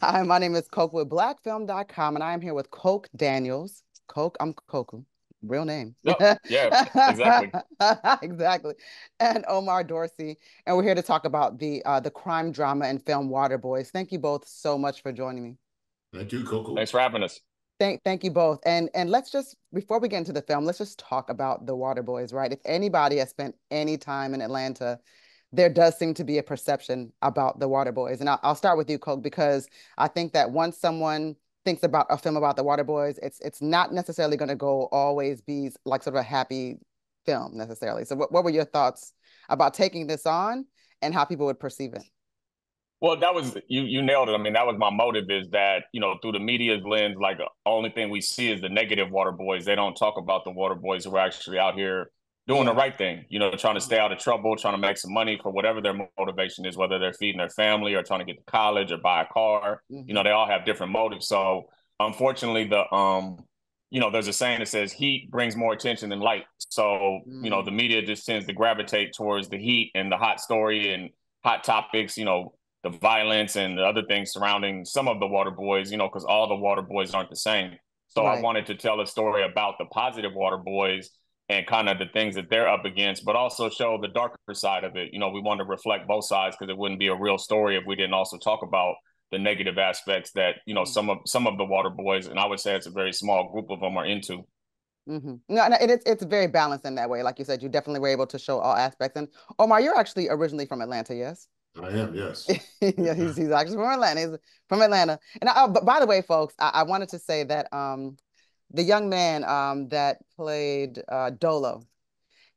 Hi, my name is Coke with blackfilm.com, and I am here with Coke Daniels. Coke, I'm Coke, real name. Yep. Yeah, exactly. Exactly. And Omar Dorsey. And we're here to talk about the crime drama and film Waterboys. Thank you both so much for joining me. Thank you, Coco. Thanks for having us. Thank you both. And let's just before we get into the film, let's just talk about the Waterboys, right? If anybody has spent any time in Atlanta, there does seem to be a perception about the Waterboys. And I'll start with you, Coke, because I think that once someone thinks about a film about the Waterboys, it's not necessarily going to go always be like sort of a happy film necessarily. So what were your thoughts about taking this on and how people would perceive it? Well, that was you nailed it. I mean, that was my motive is that, through the media's lens, like the only thing we see is the negative water boys. They don't talk about the water boys who are actually out here doing the Yeah. right thing, trying to stay out of trouble, trying to make some money for whatever their motivation is, whether they're feeding their family or trying to get to college or buy a car. Hmm. They all have different motives. So unfortunately, there's a saying that says heat brings more attention than light. So, Mm. the media just tends to gravitate towards the heat and the hot story and hot topics, the violence and the other things surrounding some of the water boys, because all the water boys aren't the same. So I Right. wanted to tell a story about the positive water boys and kind of the things that they're up against, but also show the darker side of it. We want to reflect both sides because it wouldn't be a real story if we didn't also talk about the negative aspects that some of the water boys, and I would say it's a very small group of them, are into. Hmm. No, it's very balanced in that way. Like you said, you definitely were able to show all aspects. And Omar, you're actually originally from Atlanta, yes? I am, yes. Yeah, he's actually from Atlanta. He's from Atlanta. And but by the way, folks, I wanted to say that the young man that played Dolo,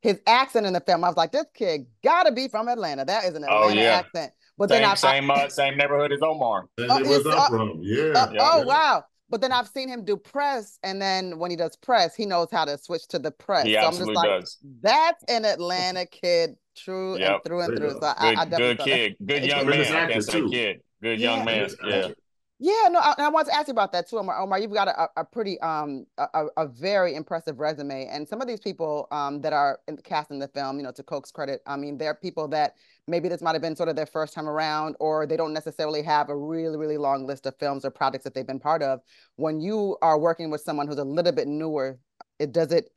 his accent in the film, I was like, this kid gotta be from Atlanta. That is an Oh Atlanta yeah, accent. But then same same same neighborhood as Omar. And oh, it was it's up from, yeah, Yep. oh yeah. wow. But then I've seen him do press, and then when he does press, he knows how to switch to the press. He So I'm just absolutely like, does. that's an Atlanta kid, true and Yep. through and There you through. So go. I Good definitely good thought that. kid. Good young Tremendous man. I can't actor, say too. kid. Good young Yeah, man. Tremendous Yeah. actor. yeah, no, and I want to ask you about that too, Omar. Omar, you've got a pretty a very impressive resume, and some of these people that are in the cast in the film, to Coke's credit, I mean, they're people that maybe this might have been sort of their first time around, or they don't necessarily have a really long list of films or projects that they've been part of. When you are working with someone who's a little bit newer, it does it.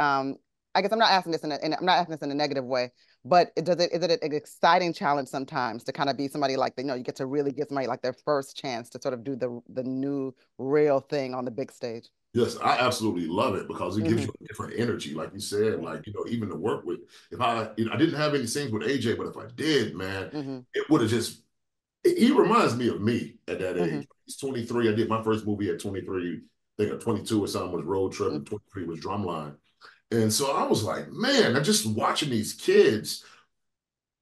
I guess I'm not asking this I'm not asking this in a negative way, but is it an exciting challenge sometimes to kind of be somebody like you get to really give somebody like their first chance to sort of do the new real thing on the big stage? Yes, I absolutely love it because it gives Hmm. you a different energy. Like you said, Hmm. like, even to work with, if I didn't have any scenes with AJ, but if I did, man, Hmm. it would have just, he reminds me of me at that Hmm. age. He's 23. I did my first movie at 23. I think at 22 or something was Road Trip and 23 was Drumline. And so I was like, man, I'm just watching these kids.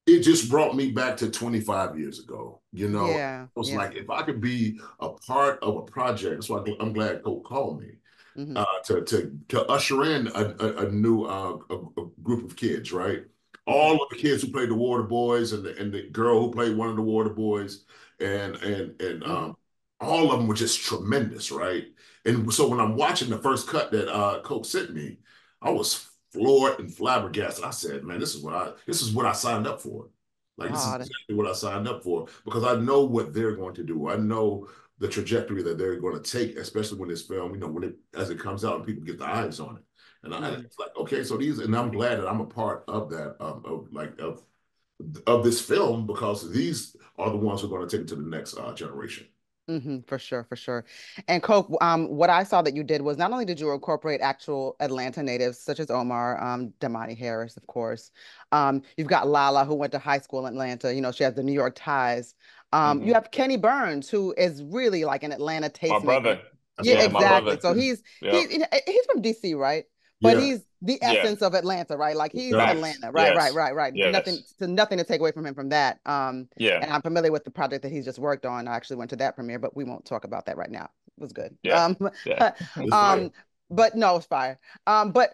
It just brought me back to 25 years ago. Yeah, I was yeah. like, if I could be a part of a project, that's why I'm glad Cole called me Hmm. to usher in a new a group of kids, right? Hmm. All of the kids who played the Water Boys and the girl who played one of the Water Boys and Hmm. all of them were just tremendous, right? And so when I'm watching the first cut that Coke sent me, I was floored and flabbergasted. I said, man, this is what I signed up for. Like this is God. exactly what I signed up for because I know what they're going to do. I know the trajectory that they're going to take, especially when this film, when it as it comes out and people get the eyes on it. And Hmm. it's like, okay, so and I'm glad that I'm a part of that, of this film because these are the ones who are going to take it to the next generation. For sure, for sure. And Coke, what I saw that you did was not only did you incorporate actual Atlanta natives such as Omar, Damani Harris, of course. You've got LaLa who went to high school in Atlanta. She has the New York ties. You Hmm. have Kenny Burns, who is really like an Atlanta My tastemaker. brother. That's Yeah, my Yeah, my brother. exactly. brother. So Yep. he's from DC, right? But Yeah, he's the Yeah. essence of Atlanta, right? Like he's yeah. Facts. Atlanta, right, right, Yes. right, right. Nothing, Yes. nothing to take away from him from that. Yeah. And I'm familiar with the project that he's just worked on. I actually went to that premiere, but we won't talk about that right now. It was good. Yeah. Yeah. It's fire. Um, but no, it's fire. But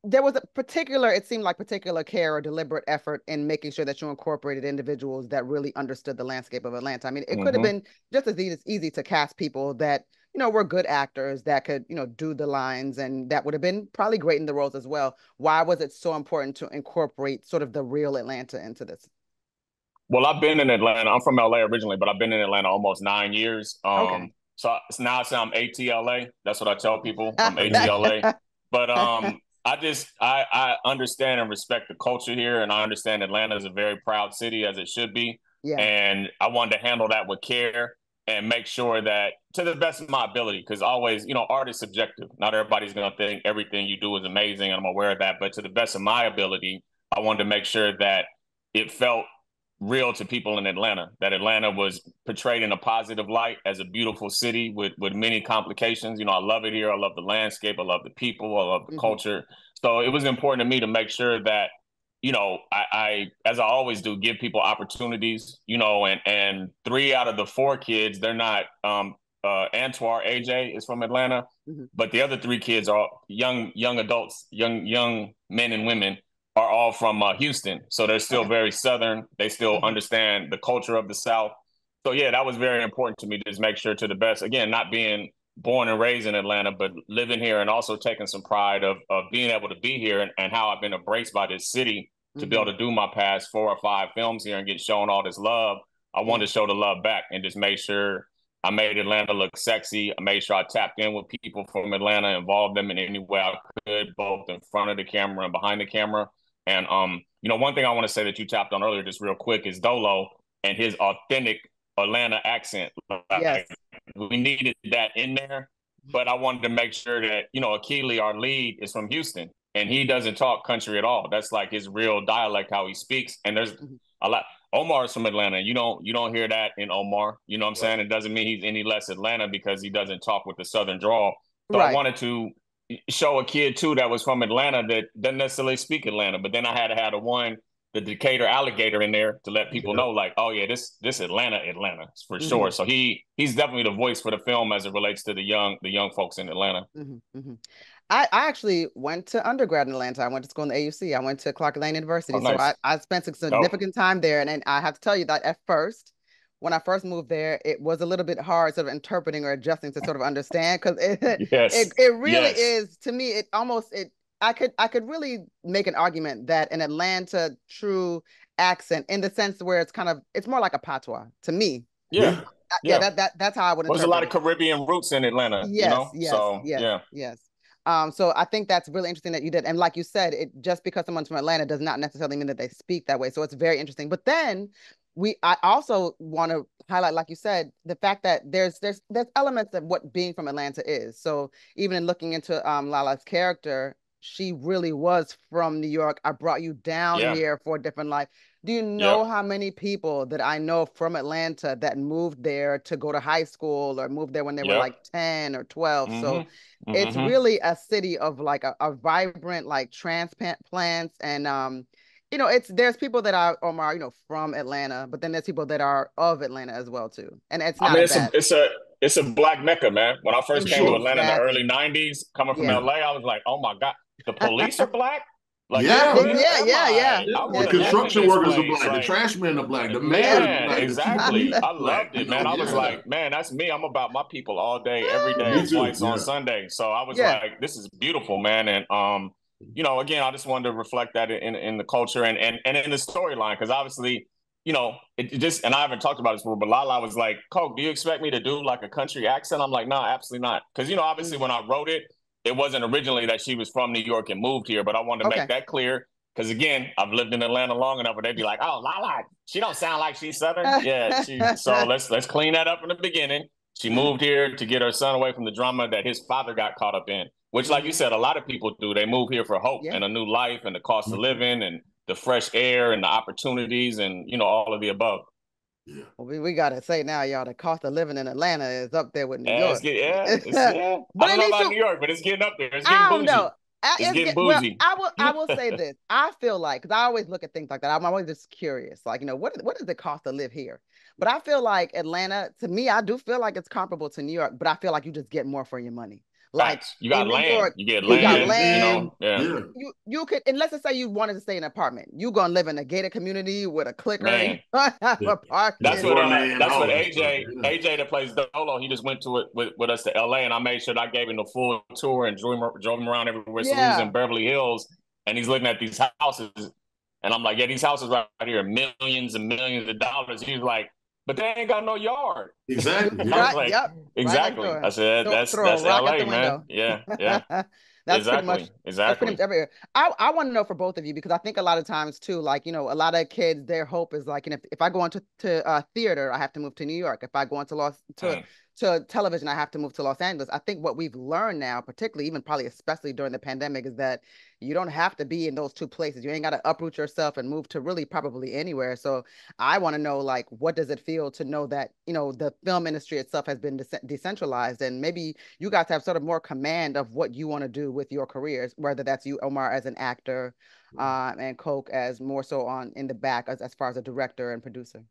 there was a particular, it seemed like particular care or deliberate effort in making sure that you incorporated individuals that really understood the landscape of Atlanta. I mean, it could have Hmm. been just as easy to cast people that, were good actors that could, do the lines and that would have been probably great in the roles as well. Why was it so important to incorporate sort of the real Atlanta into this? Well, I've been in Atlanta. I'm from LA originally, but I've been in Atlanta almost 9 years. Okay. So now I say I'm ATLA. That's what I tell people. I'm ATLA. But I understand and respect the culture here, and I understand Atlanta is a very proud city, as it should be. Yeah. And I wanted to handle that with care and make sure that to the best of my ability, because always, art is subjective. Not everybody's going to think everything you do is amazing, and I'm aware of that. But to the best of my ability, I wanted to make sure that it felt real to people in Atlanta, that Atlanta was portrayed in a positive light as a beautiful city with many complications. I love it here. I love the landscape. I love the people. I love the culture. So it was important to me to make sure that, I as I always do, give people opportunities, and 3 out of the 4 kids, they're not, Antwar, AJ is from Atlanta, but the other 3 kids are young adults, young men and women, are all from Houston. So they're still very Southern. They still understand the culture of the South. So yeah, that was very important to me to just make sure to the best, again, not being born and raised in Atlanta, but living here and also taking some pride of being able to be here and how I've been embraced by this city to be able to do my past 4 or 5 films here and get shown all this love. I wanted to show the love back and just make sure I made Atlanta look sexy. I made sure I tapped in with people from Atlanta, involved them in any way I could, both in front of the camera and behind the camera. And one thing I want to say that you tapped on earlier, just real quick, is Dolo and his authentic Atlanta accent. Yes. We needed that in there, but I wanted to make sure that Akili, our lead, is from Houston, and he doesn't talk country at all. That's like his real dialect, how he speaks. And there's a lot. Omar's from Atlanta. You don't hear that in Omar. You know what I'm saying? It doesn't mean he's any less Atlanta because he doesn't talk with the Southern drawl. So I wanted to show a kid too that was from Atlanta that doesn't necessarily speak Atlanta, but then I had to have the Decatur alligator in there to let people know, like, oh yeah, this Atlanta for sure. So he's definitely the voice for the film as it relates to the young folks in Atlanta. I actually went to undergrad in Atlanta. I went to school in the AUC. I went to Clark Lane University. Nice. So I spent a significant time there. And I have to tell you that at first, when I first moved there, it was a little bit hard sort of interpreting or adjusting to sort of understand, because it really is, to me, I could really make an argument that an Atlanta true accent, in the sense where it's more like a patois to me. Yeah. That's how I would interpret it. There's a lot of Caribbean roots in Atlanta. Yes. So I think that's really interesting that you did. And like you said, just because someone's from Atlanta does not necessarily mean that they speak that way. So it's very interesting. But then I also want to highlight, like you said, the fact that there's elements of what being from Atlanta is. So even in looking into LaLa's character, she really was from New York. I brought you down here for a different life. Do you know how many people that I know from Atlanta that moved there to go to high school or moved there when they were like 10 or 12? So it's really a city of like a vibrant, like transplant plants. And, there's people that are, Omar, from Atlanta, but then there's people that are of Atlanta as well, too. And it's not bad. It's a black mecca, man. When I first came to Atlanta in the early 90s, coming from LA, I was like, oh my God, the police are black? Like, yeah. The construction workers are black. The trash men are black. The mayor is black. Exactly. I loved it, man. I was like, man, that's me. I'm about my people all day, every day, twice on Sunday. So I was like, this is beautiful, man. And again, I just wanted to reflect that in the culture and in the storyline, because obviously, it just, and I haven't talked about this before, but LaLa was like, Coke, do you expect me to do like a country accent? I'm like, no, absolutely not. Because, obviously when I wrote it, it wasn't originally that she was from New York and moved here, but I wanted to make that clear. Because again, I've lived in Atlanta long enough where they'd be like, oh, LaLa, she don't sound like she's Southern. So let's clean that up from the beginning. She moved here to get her son away from the drama that his father got caught up in, which, like you said, a lot of people do. They move here for hope and a new life and the cost of living and the fresh air and the opportunities and, all of the above. Yeah. Well, we got to say now, y'all, the cost of living in Atlanta is up there with New York. I don't know about New York, but it's getting up there. It's getting bougie. Know. It's getting bougie. Well, I will say this. I feel like, because I always look at things like that, I'm always just curious. Like, what is the cost to live here? But I feel like Atlanta, to me, I do feel like it's comparable to New York, but I feel like you just get more for your money. Like you got land, you get land, you could, and let's just say you wanted to stay in an apartment, you gonna live in a gated community with a clicker. That's what AJ that plays Dolo, he just went to it with us to LA, and I made sure that I gave him the full tour and drove him around everywhere. So he was in Beverly Hills and he's looking at these houses. And I'm like, yeah, these houses right here are millions and millions of dollars. He's like, but they ain't got no yard. Exactly. I was Yeah. Right, like, yep, right exactly. next door. I said, Throw a that's rock out LA, the man. window. Yeah, yeah. That's pretty much that's pretty much Exactly. everywhere. I want to know for both of you because I think a lot of times too, like, you know, a lot of kids, their hope is like, you know, if I go into theater, I have to move to New York. If I go into to television, I have to move to Los Angeles. I think what we've learned now, particularly even probably especially during the pandemic, is that you don't have to be in those two places. You ain't got to uproot yourself and move to really probably anywhere. So I want to know, like, what does it feel to know that, you know, the film industry itself has been decentralized, and maybe you guys have sort of more command of what you want to do with your careers, whether that's you, Omar, as an actor, and Coke as more so on in the back as far as a director and producer.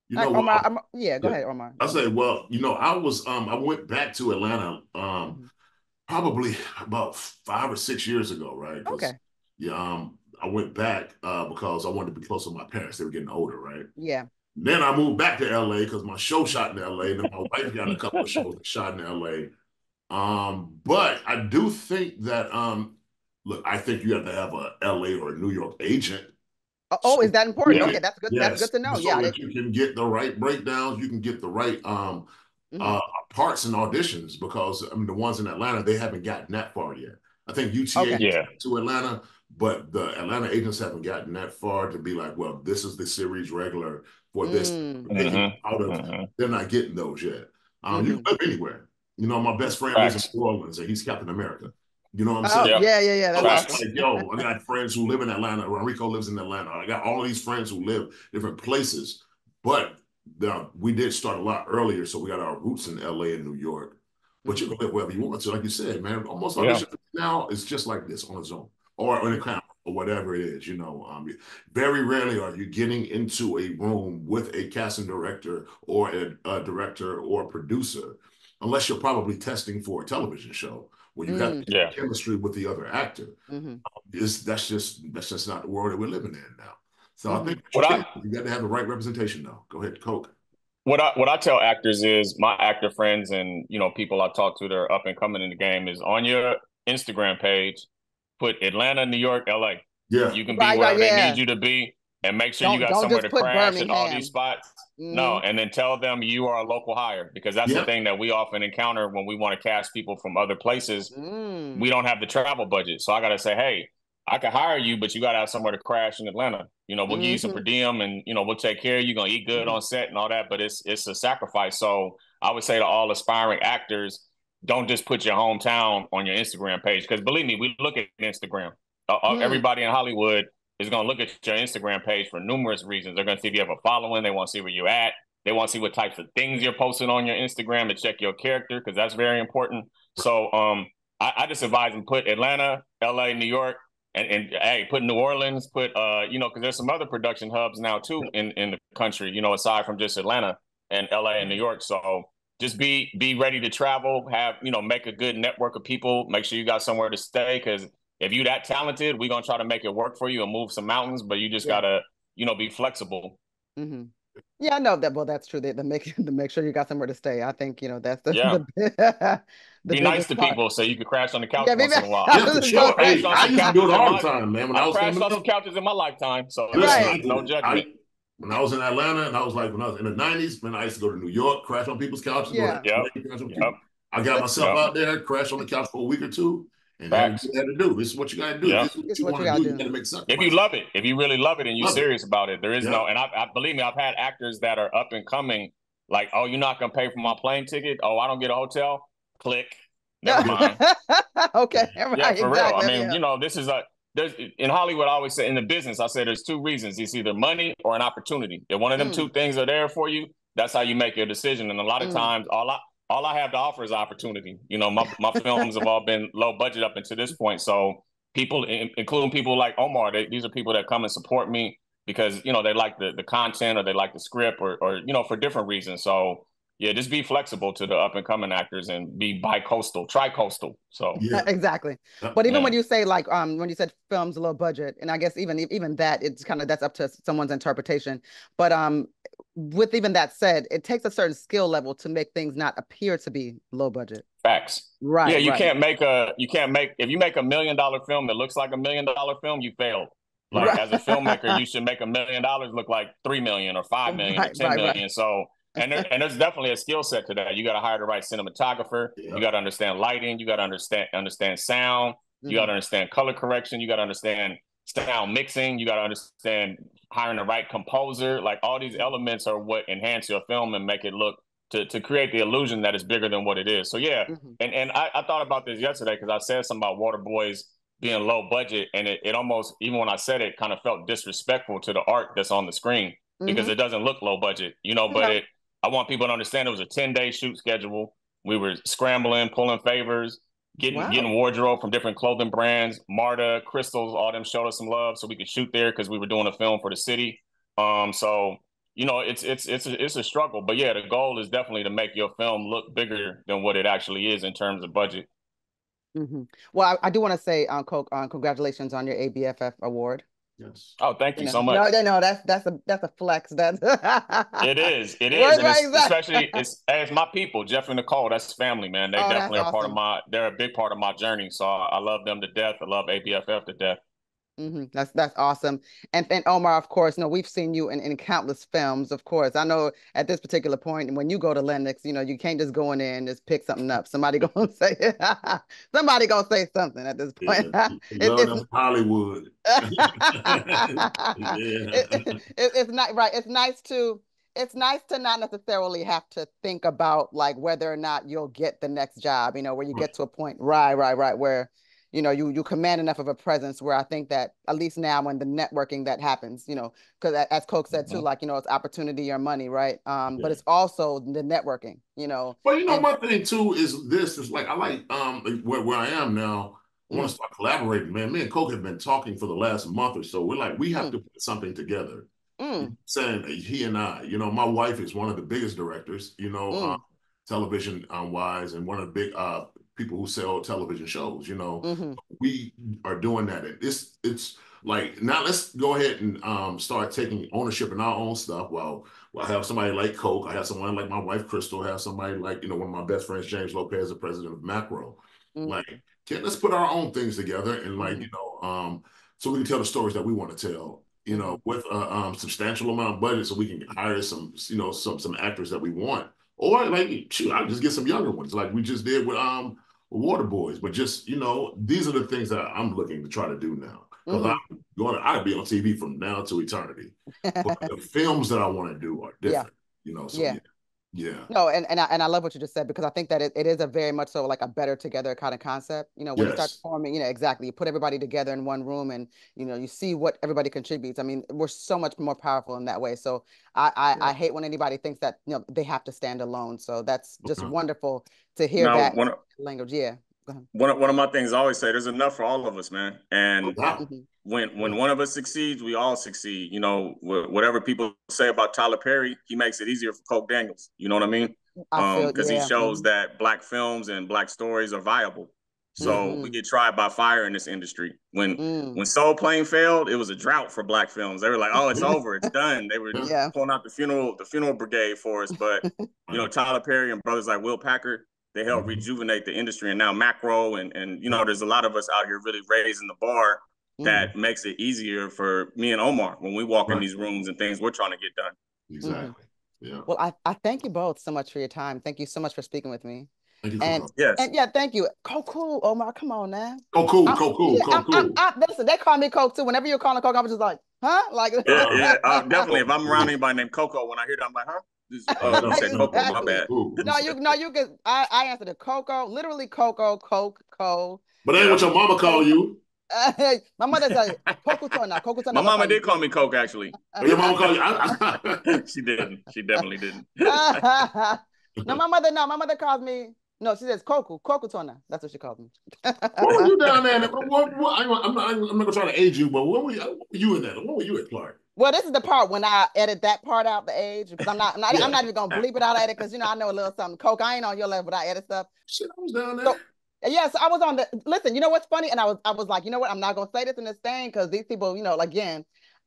You Like know what? Omar, yeah, go Yeah. ahead, Omar. I say, well, you know, I went back to Atlanta Mhm. probably about 5 or 6 years ago, right? Because Okay. yeah, I went back because I wanted to be close to my parents. They were getting older, right? Yeah. Then I moved back to LA because my show shot in LA. And then my wife got a couple of Mhm. shows that shot in LA. But I do think that look, I think you have to have a LA or a New York agent. Oh, is So that important? Yeah. Okay, that's good. That's good yes, to know. Yeah, so I that did. you can get the right breakdowns, you can get the right Mhm. uh parts and auditions because I mean the ones in Atlanta, they haven't gotten that far yet. I think UTA Okay. Yeah. to Atlanta, but the Atlanta agents haven't gotten that far to be like, well, this is the series regular for this. Mm. They can Hmm. out of Hmm. they're not getting those yet. You can Mhm. live anywhere. You know, my best friend lives in Facts. New Orleans and he's Captain America. You know what I'm Oh, saying? Yep. yeah, yeah, yeah. That's So it's awesome. Facts. like, yo, I got friends who live in Atlanta. Enrico lives in Atlanta. I got all of these friends who live different places. But we did start a lot earlier, so we got our roots in LA and New York. But you Mhm. can live wherever you want to, like you said, man. Almost Yeah. audition now is just like this on its own, or in a camera, or whatever it is. You know, very rarely are you getting into a room with a casting director or a director or a producer, unless you're probably testing for a television show where you got Mm. Yeah. chemistry with the other actor. Mhm. That's just not the world that we're living in now. So I think Mhm. you What I can. You got to have the right representation though. Go ahead, Coke. what I tell actors is my actor friends and people I talk to that are up and coming in the game is on your Instagram page, put Atlanta, New York, LA. Yeah. You can be Right, right, wherever they yeah. need you to be and make sure you got Don't somewhere just to put crash at all these Birmingham. spots. No, Mhm. and then tell them you are a local hire because that's the Yeah. thing that we often encounter when we want to cast people from other places. We Mm. don't have the travel budget. So I got to say, hey, I can hire you, but you got to have somewhere to crash in Atlanta. We'll give you some per Mhm. diem and, we'll take care of you. You're going to eat good Mhm. on set and all that, but it's a sacrifice. So I would say to all aspiring actors, don't just put your hometown on your Instagram page. Because believe me, we look at Instagram. Mm. Everybody in Hollywood is going to look at your Instagram page for numerous reasons. They're going to see if you have a following. They want to see where you're at. They want to see what types of things you're posting on your Instagram to check your character because that's very important. So I just advise them put Atlanta, LA, New York, and hey, put New Orleans, put because there's some other production hubs now too in the country, aside from just Atlanta and LA and New York. So just be ready to travel, have make a good network of people, make sure you got somewhere to stay because if you that talented, we're gonna try to make it work for you and move some mountains, but you just Yeah. gotta, be flexible. Mhm. Yeah, I know that. Well, that's true. The make to make sure you got somewhere to stay. I think that's the Yeah. the Be nice biggest to part. people so you can crash on the couch Yeah, maybe once in a while. Yeah, for so sure. Crashed Hey, on I some used to do it couches in all the my time, man. When I I've was crashed coming on some up, couches in my lifetime. So listen, right. no judgment. when I was in Atlanta and I was like, when I was in the 90s, man, I used to go to New York, crash on people's couches, go to Yeah. Yep. LA, crash on Yep. people. I got myself Yep. out there, crashed on the couch for a week or two, and that was Facts. what I had to do. This is what you got to do. If Yep. this is what It's you what you want to gotta do, you got do. to make If you sacrifices. love it, if you really love it and you're Love it. serious about it, there is Yeah. no, and I believe me, I've had actors that are up and coming, like, oh, you're not gonna pay for my plane ticket. Oh, I don't get a hotel. Click. Never No. mind. Okay. Yeah, Right. for real. I Exactly. mean, Yeah. this is there's in Hollywood, I always say in the business, I say there's two reasons. It's either money or an opportunity. If one of them two Mm. things are there for you, that's how you make your decision. And a lot of Mm. times, all I have to offer is opportunity. My films have all been low budget up until this point. So people, including people like Omar, these are people that come and support me because they like the content or they like the script or for different reasons. So yeah, just be flexible to the up and coming actors and be bi-coastal, tri-coastal. So Yeah. Exactly. Yeah. But even yeah. when you say like when you said films low budget, and I guess even that it's kind of that's up to someone's interpretation. But with even that said, it takes a certain skill level to make things not appear to be low budget. Facts. Yeah, Right, right. you can't make if you make $1 million film that looks like $1 million film, you failed. Like as a filmmaker, you should make $1 million look like 3 million or 5 million or 10 million. So, and there's definitely a skill set to that. You got to hire the right cinematographer. You got to understand lighting. You got to understand sound. You got to understand color correction. You got to understand sound mixing. You got to understand hiring the right composer. Like all these elements are what enhance your film and make it look to create the illusion that it's bigger than what it is. So yeah, and I thought about this yesterday because I said something about WATERBOYZ being low budget, and it almost, even when I said it, kind of felt disrespectful to the art that's on the screen because it doesn't look low budget, you know. But I want people to understand it was a 10-day shoot schedule. We were scrambling, pulling favors, getting wardrobe from different clothing brands. Marta, Crystals, all them showed us some love so we could shoot there because we were doing a film for the city. So you know, it's a struggle, but yeah, the goal is definitely to make your film look bigger than what it actually is in terms of budget. Well, I do want to say, Coke, congratulations on your ABFF award. Yes. Oh, thank you so much. No, that's a flex. That's it is, and especially it's my people, Jeff and Nicole. That's family, man. They definitely are part of they're a big part of my journey. So I love them to death. I love ABFF to death. That's awesome. And Omar, of course, we've seen you in countless films, of course. I know at this particular point, when you go to Lennox, you can't just go in there and just pick something up. Somebody gonna say something at this point. It's Hollywood. It's not right. It's nice to not necessarily have to think about like whether or not you'll get the next job, where you get to a point, right, where you command enough of a presence where I think that at least now in the networking that happens, because as Coke said too, like, it's opportunity or money, right? But it's also the networking, Well, my thing too is like, I like where I am now. I want to start collaborating, man. Me and Coke have been talking for the last month or so. We're like, we have to put something together. Saying he and I, my wife is one of the biggest directors, television wise, and one of the big people who sell television shows, we are doing that. It's like, now let's go ahead and start taking ownership in our own stuff. Well, I have somebody like Coke. I have someone like my wife, Crystal. I have somebody like, one of my best friends, James Lopez, the president of Macro. Like, let's put our own things together and like, so we can tell the stories that we want to tell, with a substantial amount of budget so we can hire some actors that we want. Or like, shoot, I'll just get some younger ones like we just did with WATERBOYZ. But just, these are the things that I'm looking to try to do now. Because I'd be on TV from now to eternity. But the films that I want to do are different, so yeah. No, and I love what you just said, because I think that it is a very much so like a better together kind of concept. When you start performing, exactly, you put everybody together in one room and, you see what everybody contributes. I mean, we're so much more powerful in that way. So I hate when anybody thinks that, they have to stand alone. So that's just wonderful to hear that language. Yeah. One of my things I always say, there's enough for all of us, man. And when one of us succeeds, we all succeed. Whatever people say about Tyler Perry, he makes it easier for Coke Daniels. You know what I mean? Because he shows that Black films and Black stories are viable. So we get tried by fire in this industry. When Soul Plane failed, it was a drought for Black films. They were like, "Oh, it's over, it's done." They were pulling out the funeral brigade for us. But Tyler Perry and brothers like Will Packer, they helped rejuvenate the industry, and now Macro and there's a lot of us out here really raising the bar that makes it easier for me and Omar when we walk in these rooms and things we're trying to get done. Exactly. Yeah. Well, I thank you both so much for your time. Thank you so much for speaking with me. Thank you, and thank you. Cool, Omar. Come on now. Cool. Listen, they call me Coke too. Whenever you're calling Coke, I'm just like, huh? Like, definitely. If I'm around anybody named Coco, when I hear that, I'm like, huh? Said Coco, my bad. You could. I answered it. Coco, literally Coco, Coke. But that ain't what your mama call you. My mother said Coco Tona. My mama did call me Coke, actually. Your mama call you? She didn't. She definitely didn't. No, my mother calls me. No, she says Coco Tona. That's what she calls me. What were you down there? I'm not gonna try to age you, but what were you in that? What were you at, Clark? Well, this is the part when I edit that part out, the age, because I'm not even gonna bleep it out at it, because I know a little something. Coke, I ain't on your level, but I edit stuff. Shit, I was down there. So I was on the. Listen, you know what's funny? And I was like, you know what? I'm not gonna say this in this thing because these people, again,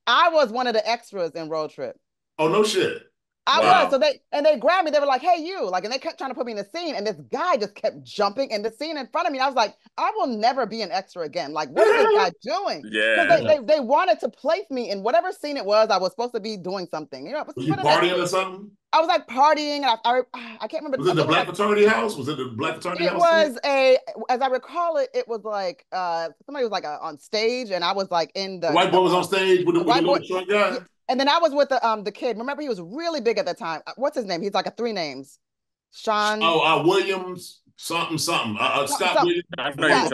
I was one of the extras in Road Trip. Oh, no shit. I was. So they grabbed me. They were like, "Hey, you!" Like, and they kept trying to put me in the scene. And this guy just kept jumping in the scene in front of me. I was like, "I will never be an extra again. Like, what is this guy doing?" Yeah. Because they wanted to place me in whatever scene it was. I was supposed to be doing something. You know, was you partying or something? I was like partying, and I can't remember. Was it the Black Fraternity House? Was it the Black Fraternity House? It was as I recall it, it was like somebody was like on stage, and I was like in the white boy was on stage with the little short guy. Yeah. And then I was with the kid. Remember, he was really big at the time. What's his name? He's like a 3 names. Sean. Williams something. Scott Williams.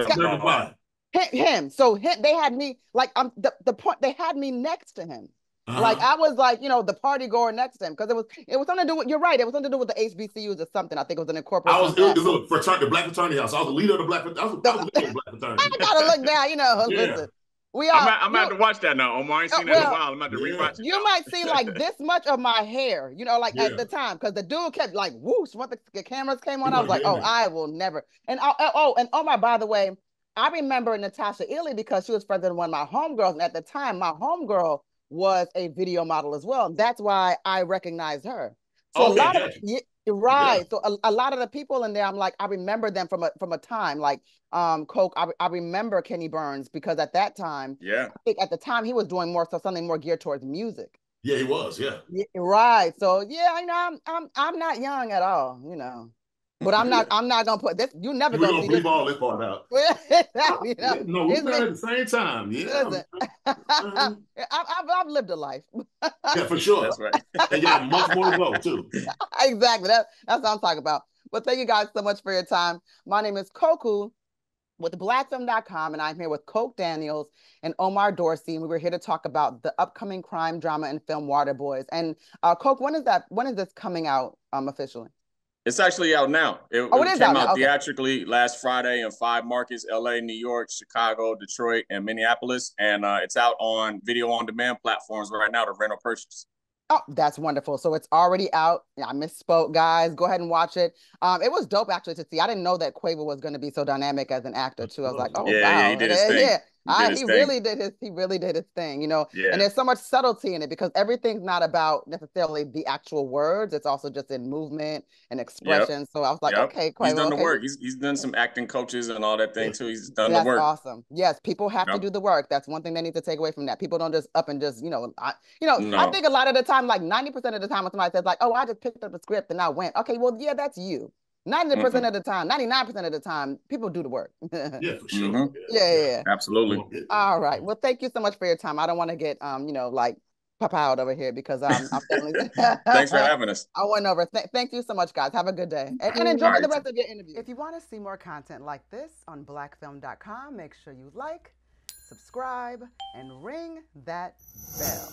Him. So they had me like the point. They had me next to him. Like I was like, you know, the party goer next to him, because it was something to do with, you're right, it was something to do with the HBCUs or something. I think it was an incorporation. It was a fraternity, the Black Fraternity House. I was the leader of the Black Fraternity. I gotta look down, you know. Yeah. Listen, I'm about to watch that now, Omar. I ain't seen that in a while. I'm about to rewatch it. You might see like this much of my hair, you know, like at the time, because the dude kept like whoosh. Once the cameras came on, I was like, oh, I will never. And and Omar, by the way, I remember Natasha Ely because she was friends with one of my homegirls, and at the time, my homegirl was a video model as well. That's why I recognized her. So a lot of So a lot of the people in there, I'm like, I remember them from a time like Coke. I remember Kenny Burns because at that time, I think at the time he was doing something more geared towards music. Yeah, he was. Yeah. Right. So yeah, I know I'm not young at all, you know. But I'm not gonna put this. You never gonna see bleep all this part out. You know, no, we're at the same time. Yeah. Listen, I've lived a life. Yeah, for sure. That's right. And you have much more to go too. Exactly. That's what I'm talking about. But thank you guys so much for your time. My name is Koku with blackfilm.com, and I'm here with Coke Daniels and Omar Dorsey, and we were here to talk about the upcoming crime drama and film WATERBOYZ. And Coke, when is this coming out officially? It's actually out now. It came out theatrically last Friday in 5 markets: LA, New York, Chicago, Detroit, and Minneapolis. And it's out on video on demand platforms right now to rent or purchase. Oh, that's wonderful. So it's already out. Yeah, I misspoke, guys. Go ahead and watch it. It was dope actually to see. I didn't know that Quavo was going to be so dynamic as an actor too. I was like, oh wow. Yeah, he did his thing. He really did his thing, you know. And there's so much subtlety in it because everything's not about necessarily the actual words. It's also just in movement and expression. So I was like, okay, Quavo, he's done the work. He's done some acting coaches and all that thing too. He's done the work. That's awesome. Yes, people have to do the work. That's one thing they need to take away from that. People don't just up and just, I think a lot of the time, like 90% of the time when somebody says like, oh, I just picked up a script and I went, okay, well, yeah, that's you. 90% of the time, 99% of the time, people do the work. Yeah, for sure. Yeah. Absolutely. All right. Well, thank you so much for your time. I don't want to get, like pop out over here because I'm definitely. Thanks for having us. I went over. Thank you so much, guys. Have a good day. And enjoy the rest of your interview. If you want to see more content like this on blackfilm.com, make sure you like, subscribe, and ring that bell.